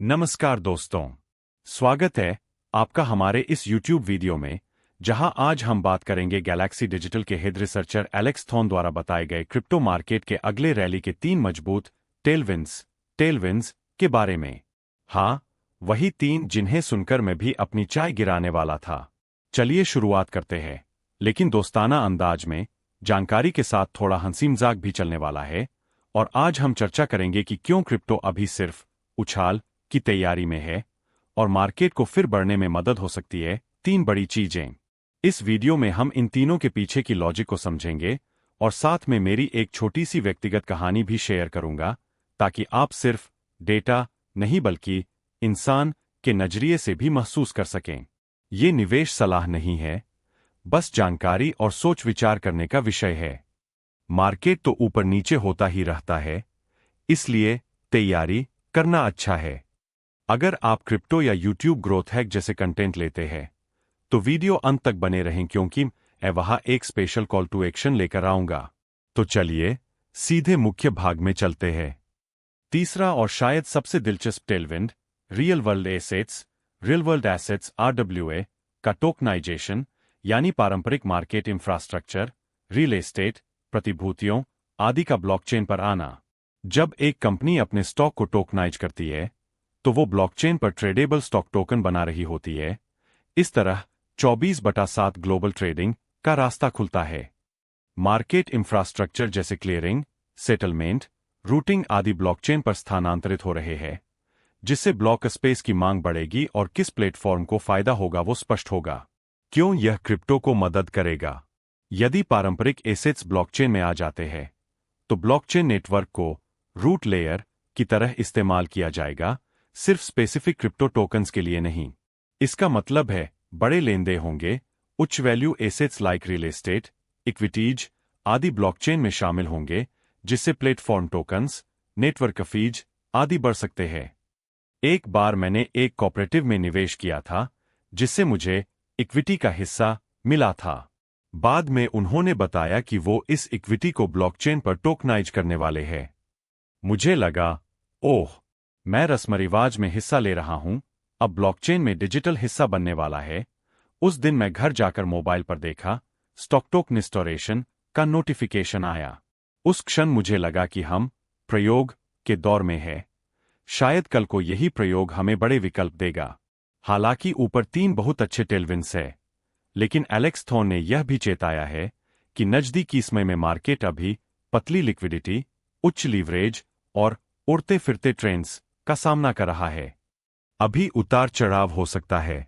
नमस्कार दोस्तों, स्वागत है आपका हमारे इस YouTube वीडियो में, जहां आज हम बात करेंगे गैलेक्सी डिजिटल के हेड रिसर्चर एलेक्स थॉर्न द्वारा बताए गए क्रिप्टो मार्केट के अगले रैली के 3 मजबूत टेलविंड्स के बारे में। हाँ, वही 3 जिन्हें सुनकर मैं भी अपनी चाय गिराने वाला था। चलिए शुरुआत करते हैं, लेकिन दोस्ताना अंदाज में, जानकारी के साथ थोड़ा हंसी मजाक भी चलने वाला है। और आज हम चर्चा करेंगे कि क्यों क्रिप्टो अभी सिर्फ उछाल की तैयारी में है और मार्केट को फिर बढ़ने में मदद हो सकती है। 3 बड़ी चीजें। इस वीडियो में हम इन तीनों के पीछे की लॉजिक को समझेंगे और साथ में मेरी एक छोटी सी व्यक्तिगत कहानी भी शेयर करूंगा, ताकि आप सिर्फ डेटा नहीं बल्कि इंसान के नजरिए से भी महसूस कर सकें। ये निवेश सलाह नहीं है, बस जानकारी और सोच विचार करने का विषय है। मार्केट तो ऊपर नीचे होता ही रहता है, इसलिए तैयारी करना अच्छा है। अगर आप क्रिप्टो या YouTube ग्रोथ हैक जैसे कंटेंट लेते हैं, तो वीडियो अंत तक बने रहें, क्योंकि मैं वहां एक स्पेशल कॉल टू एक्शन लेकर आऊंगा। तो चलिए सीधे मुख्य भाग में चलते हैं। तीसरा और शायद सबसे दिलचस्प Tailwind, real world assets RWA का टोकनाइजेशन, यानी पारंपरिक मार्केट इंफ्रास्ट्रक्चर, रियल एस्टेट, प्रतिभूतियों आदि का ब्लॉकचेन पर आना। जब एक कंपनी अपने स्टॉक को टोकनाइज करती है, तो वो ब्लॉकचेन पर ट्रेडेबल स्टॉक टोकन बना रही होती है। इस तरह 24/7 ग्लोबल ट्रेडिंग का रास्ता खुलता है। मार्केट इंफ्रास्ट्रक्चर जैसे क्लियरिंग, सेटलमेंट, रूटिंग आदि ब्लॉकचेन पर स्थानांतरित हो रहे हैं, जिससे ब्लॉक स्पेस की मांग बढ़ेगी और किस प्लेटफॉर्म को फायदा होगा वो स्पष्ट होगा। क्यों यह क्रिप्टो को मदद करेगा? यदि पारंपरिक एसेट्स ब्लॉकचेन में आ जाते हैं, तो ब्लॉकचेन नेटवर्क को रूट लेयर की तरह इस्तेमाल किया जाएगा, सिर्फ स्पेसिफिक क्रिप्टो टोकन्स के लिए नहीं। इसका मतलब है बड़े लेनदेन होंगे, उच्च value assets like real estate, equities आदि ब्लॉकचेन में शामिल होंगे, जिससे प्लेटफॉर्म टोकन्स, नेटवर्क फीज आदि बढ़ सकते हैं। एक बार मैंने एक कोऑपरेटिव में निवेश किया था, जिससे मुझे इक्विटी का हिस्सा मिला था। बाद में उन्होंने बताया कि वो इस इक्विटी को ब्लॉकचेन पर टोकनाइज करने वाले हैं। मुझे लगा, ओह, मैं रस्म-रिवाज में हिस्सा ले रहा हूं, अब ब्लॉकचेन में डिजिटल हिस्सा बनने वाला है। उस दिन मैं घर जाकर मोबाइल पर देखा, स्टॉक टोकनिस्टोरेशन का नोटिफिकेशन आया। उस क्षण मुझे लगा कि हम प्रयोग के दौर में हैं। शायद कल को यही प्रयोग हमें बड़े विकल्प देगा। हालांकि ऊपर 3 बहुत अच्छे टेलविंड्स है, लेकिन एलेक्स थॉर्न ने यह भी चेताया है कि नजदीकी समय में मार्केट अभी पतली लिक्विडिटी, उच्च लीवरेज और उड़ते फिरते ट्रेंड्स का सामना कर रहा है। अभी उतार चढ़ाव हो सकता है।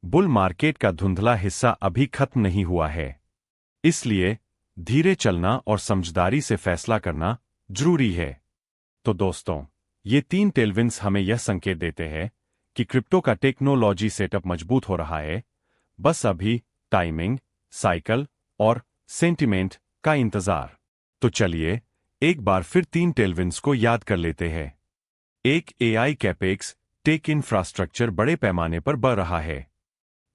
बुल मार्केट का धुंधला हिस्सा अभी खत्म नहीं हुआ है, इसलिए धीरे चलना और समझदारी से फैसला करना जरूरी है। तो दोस्तों, ये 3 टेलविंड्स हमें यह संकेत देते हैं कि क्रिप्टो का टेक्नोलॉजी सेटअप मजबूत हो रहा है। बस अभी टाइमिंग, साइकिल और सेंटिमेंट का इंतजार। तो चलिए एक बार फिर 3 टेलविंड्स को याद कर लेते हैं। एक, AI कैपेक्स टेक इंफ्रास्ट्रक्चर बड़े पैमाने पर बढ़ रहा है।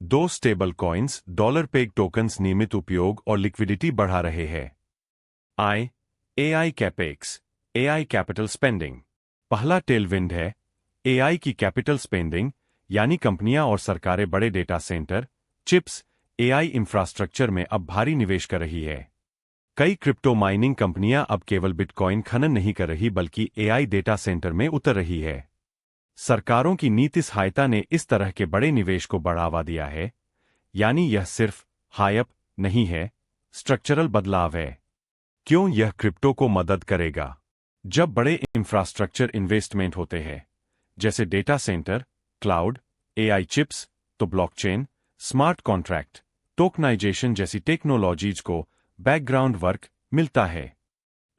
2, stable coins dollar peg tokens नियमित उपयोग और लिक्विडिटी बढ़ा रहे हैं। AI capex AI capital spending. पहला टेलविंड है AI की कैपिटल स्पेंडिंग, यानी कंपनियां और सरकारें बड़े data centre, chips, AI infrastructure में अब भारी निवेश कर रही है। कई क्रिप्टो माइनिंग कंपनियां अब केवल बिटकॉइन खनन नहीं कर रही, बल्कि AI डेटा सेंटर में उतर रही है। सरकारों की नीति सहायता ने इस तरह के बड़े निवेश को बढ़ावा दिया है, यानी यह सिर्फ हाइप नहीं है, स्ट्रक्चरल बदलाव है। क्यों यह क्रिप्टो को मदद करेगा? जब बड़े इंफ्रास्ट्रक्चर इन्वेस्टमेंट होते हैं, जैसे data centre, cloud, AI chips, तो ब्लॉकचेन, स्मार्ट कॉन्ट्रैक्ट, टोकनाइजेशन जैसी टेक्नोलॉजीज को बैकग्राउंड वर्क मिलता है।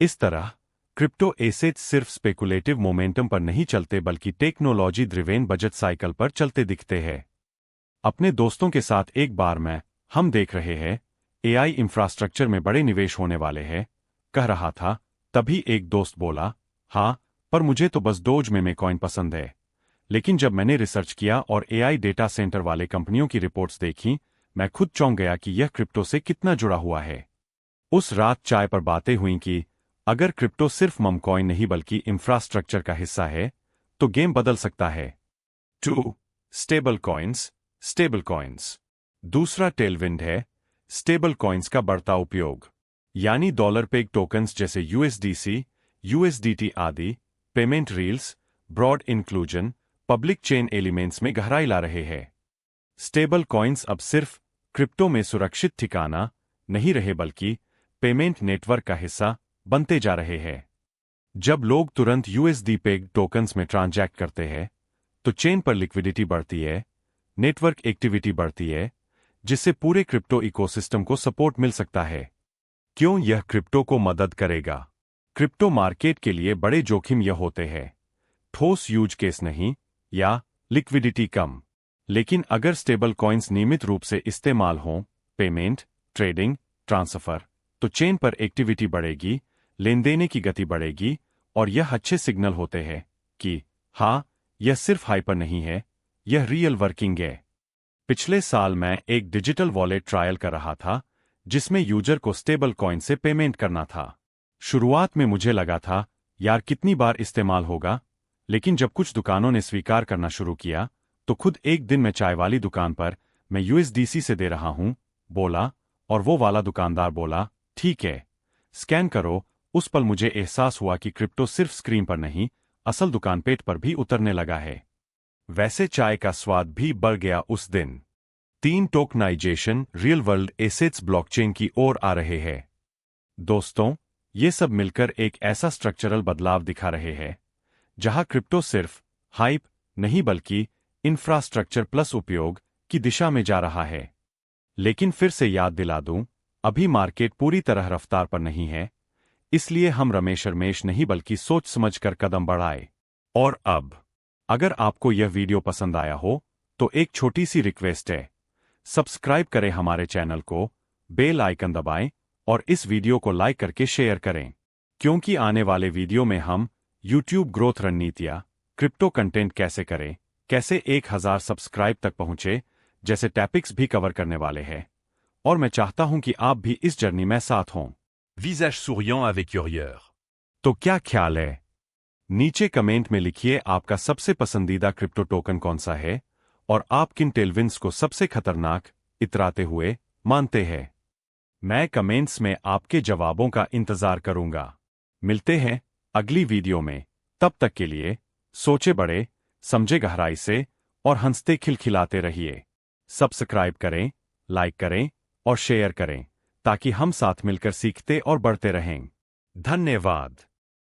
इस तरह क्रिप्टो एसेट्स सिर्फ स्पेकुलेटिव मोमेंटम पर नहीं चलते, बल्कि टेक्नोलॉजी ड्रिवेन बजट साइकिल पर चलते दिखते हैं। अपने दोस्तों के साथ एक बार हम देख रहे हैं AI इंफ्रास्ट्रक्चर में बड़े निवेश होने वाले हैं, कह रहा था। तभी एक दोस्त बोला, हाँ, पर मुझे तो बस डोज में कॉइन पसंद है। लेकिन जब मैंने रिसर्च किया और AI डेटा सेंटर वाले कंपनियों की रिपोर्ट्स देखी, मैं खुद चौंक गया कि यह क्रिप्टो से कितना जुड़ा हुआ है। उस रात चाय पर बातें हुई कि अगर क्रिप्टो सिर्फ मम कॉइन नहीं बल्कि इंफ्रास्ट्रक्चर का हिस्सा है, तो गेम बदल सकता है। 2. Stable coins. स्टेबल कॉइन्स दूसरा टेलविंड है स्टेबल कॉइन्स का बढ़ता उपयोग, यानी डॉलर पेग टोकन्स जैसे यूएसडीसी, यूएसडीटी आदि payment rails, broad inclusion, public chain elements में गहराई ला रहे हैं। स्टेबल कॉइन्स अब सिर्फ क्रिप्टो में सुरक्षित ठिकाना नहीं रहे बल्कि पेमेंट नेटवर्क का हिस्सा बनते जा रहे हैं। जब लोग तुरंत यूएसडी पेग टोकन्स में ट्रांजैक्ट करते हैं तो चेन पर लिक्विडिटी बढ़ती है, नेटवर्क एक्टिविटी बढ़ती है, जिससे पूरे क्रिप्टो इकोसिस्टम को सपोर्ट मिल सकता है। क्यों यह क्रिप्टो को मदद करेगा? क्रिप्टो मार्केट के लिए बड़े जोखिम यह होते हैं ठोस यूज केस नहीं या लिक्विडिटी कम। लेकिन अगर स्टेबल कॉइन्स नियमित रूप से इस्तेमाल हों, पेमेंट, ट्रेडिंग, ट्रांसफर, तो चेन पर एक्टिविटी बढ़ेगी, लेन देने की गति बढ़ेगी और यह अच्छे सिग्नल होते हैं कि हाँ, यह सिर्फ हाइपर नहीं है, यह रियल वर्किंग है। पिछले साल मैं एक डिजिटल वॉलेट ट्रायल कर रहा था जिसमें यूजर को स्टेबल कॉइन से पेमेंट करना था। शुरुआत में मुझे लगा था यार कितनी बार इस्तेमाल होगा, लेकिन जब कुछ दुकानों ने स्वीकार करना शुरू किया तो खुद एक दिन मैं चाय वाली दुकान पर मैं यूएसडीसी से दे रहा हूं बोला और वो वाला दुकानदार बोला ठीक है, स्कैन करो। उस पल मुझे एहसास हुआ कि क्रिप्टो सिर्फ स्क्रीन पर नहीं, असल दुकान पेट पर भी उतरने लगा है। वैसे चाय का स्वाद भी बढ़ गया उस दिन। 3. Tokenisation real world assets blockchain की ओर आ रहे हैं। दोस्तों, ये सब मिलकर एक ऐसा स्ट्रक्चरल बदलाव दिखा रहे हैं जहां क्रिप्टो सिर्फ हाइप नहीं बल्कि इंफ्रास्ट्रक्चर प्लस उपयोग की दिशा में जा रहा है। लेकिन फिर से याद दिला दूं, अभी मार्केट पूरी तरह रफ्तार पर नहीं है, इसलिए हम रमेश नहीं बल्कि सोच समझकर कदम बढ़ाए। और अब अगर आपको यह वीडियो पसंद आया हो तो एक छोटी सी रिक्वेस्ट है, सब्सक्राइब करें हमारे चैनल को, बेल आइकन दबाएं और इस वीडियो को लाइक करके शेयर करें, क्योंकि आने वाले वीडियो में हम YouTube ग्रोथ रणनीतियां, क्रिप्टो कंटेंट कैसे करें, कैसे 1000 सब्सक्राइब तक पहुंचे जैसे टॉपिक्स भी कवर करने वाले हैं। और मैं चाहता हूं कि आप भी इस जर्नी में साथ हों। Visage souriant avec Urieur. तो क्या ख्याल है? नीचे कमेंट में लिखिए आपका सबसे पसंदीदा क्रिप्टो टोकन कौन सा है और आप किन टेलविंड्स को सबसे खतरनाक इतराते हुए मानते हैं। मैं कमेंट्स में आपके जवाबों का इंतजार करूंगा। मिलते हैं अगली वीडियो में, तब तक के लिए सोचे बड़े, समझे गहराई से और हंसते खिलखिलाते रहिए। सब्सक्राइब करें, लाइक करें और शेयर करें ताकि हम साथ मिलकर सीखते और बढ़ते रहें। धन्यवाद।